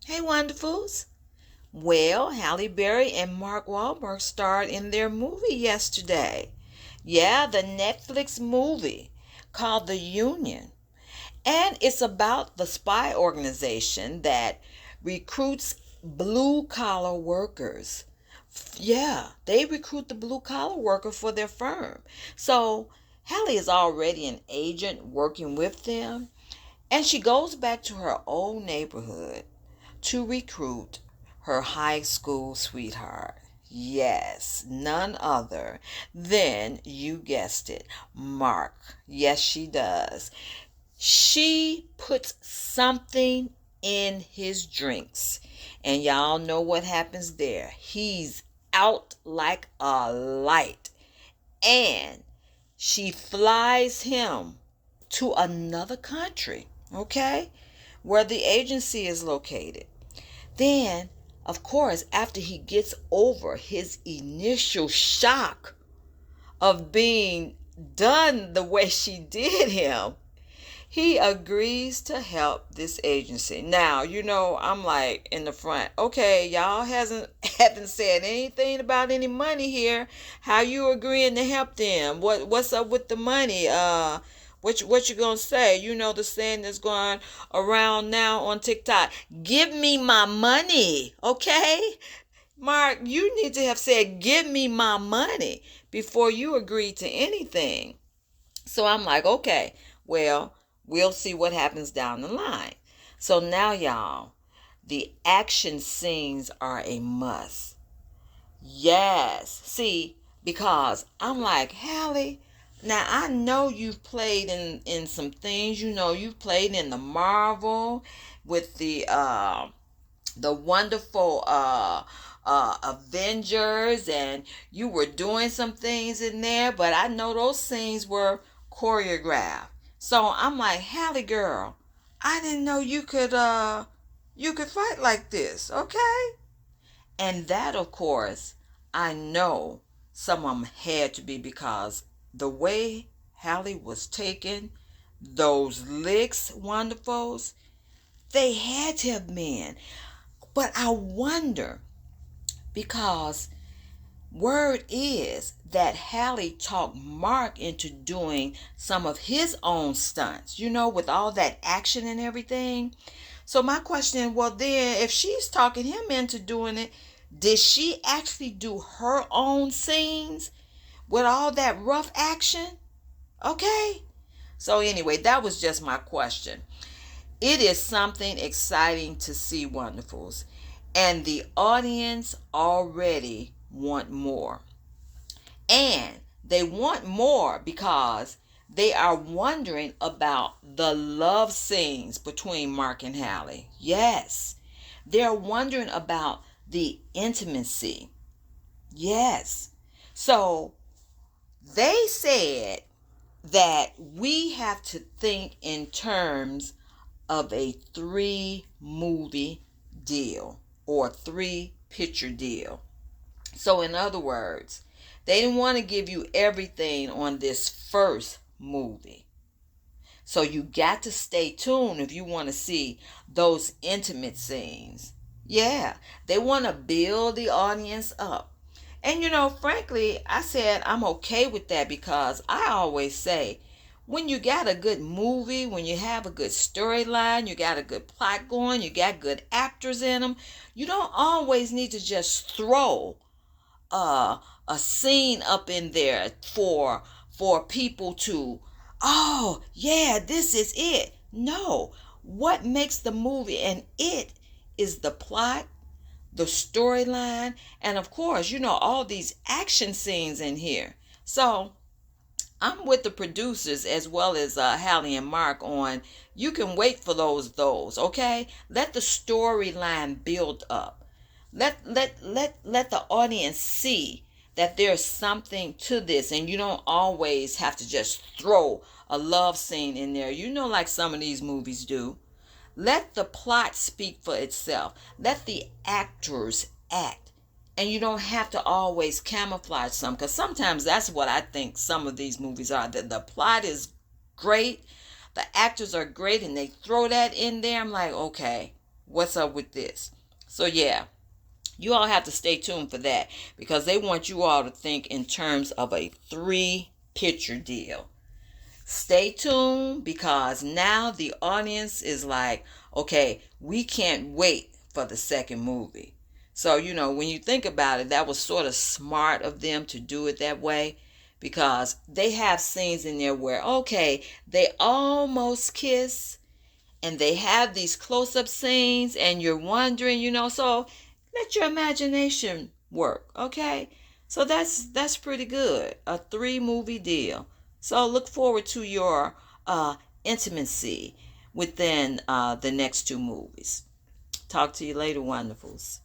Hey, Wonderfuls. Well, Halle Berry and Mark Wahlberg starred in their movie yesterday. Yeah, the Netflix movie called The Union. And it's about the spy organization that recruits blue collar workers. Yeah, they recruit the blue collar worker for their firm. So Halle is already an agent working with them, and she goes back to her old neighborhood to recruit her high school sweetheart. Yes, none other than, you guessed it, Mark. Yes, she does. She puts something in his drinks, and y'all know what happens there. He's out like a light, and she flies him to another country, okay, where the agency is located. Then, of course, after he gets over his initial shock of being done the way she did him, he agrees to help this agency. Now, I'm like in the front. Okay, y'all hasn't haven't said anything about any money here. How you agreeing to help them? What's up with the money? What you gonna say? You know the saying that's going around now on TikTok. Give me my money, okay? Mark, you need to have said, give me my money before you agree to anything. So I'm like, okay, well, we'll see what happens down the line. So now, y'all, the action scenes are a must. Yes. See, because I'm like, Halle, now I know you've played in some things. You've played in the Marvel with the wonderful Avengers, and you were doing some things in there, but I know those scenes were choreographed. So I'm like, Halle girl, I didn't know you could fight like this, okay? And that, of course, I know some of them had to be because the way Halle was taking those licks, wonderfuls, they had to have been. But I wonder, because word is that Halle talked Mark into doing some of his own stunts, with all that action and everything. So my question, well then, if she's talking him into doing it, did she actually do her own scenes with all that rough action? Okay. So anyway, that was just my question. It is something exciting to see, Wonderfuls, and the audience already want more. And they want more because they are wondering about the love scenes between Mark and Halle. Yes. They're wondering about the intimacy. Yes. So they said that we have to think in terms of a 3 movie deal or 3 picture deal. So, in other words, they didn't want to give you everything on this first movie. So, you got to stay tuned if you want to see those intimate scenes. Yeah, they want to build the audience up. And frankly, I said I'm okay with that because I always say, when you got a good movie, when you have a good storyline, you got a good plot going, you got good actors in them, you don't always need to just throw a scene up in there for people to, oh yeah, this is it. No, what makes the movie and it is the plot, the storyline, and of course, all these action scenes in here. So I'm with the producers as well as Halle and Mark on, you can wait for those, okay? Let the storyline build up. Let the audience see that there's something to this, and you don't always have to just throw a love scene in there, like some of these movies do. Let the plot speak for itself. Let the actors act. And you don't have to always camouflage some, because sometimes that's what I think some of these movies are. That the plot is great, the actors are great, and they throw that in there. I'm like, okay, What's up with this? So yeah, you all have to stay tuned for that because they want you all to think in terms of a 3 picture deal. Stay tuned because now the audience is like, okay, we can't wait for the second movie. So, when you think about it, that was sort of smart of them to do it that way because they have scenes in there where, okay, they almost kiss and they have these close up scenes and you're wondering, so let your imagination work, okay? So that's pretty good. A 3 movie deal. So look forward to your intimacy within the next 2 movies. Talk to you later, wonderfuls.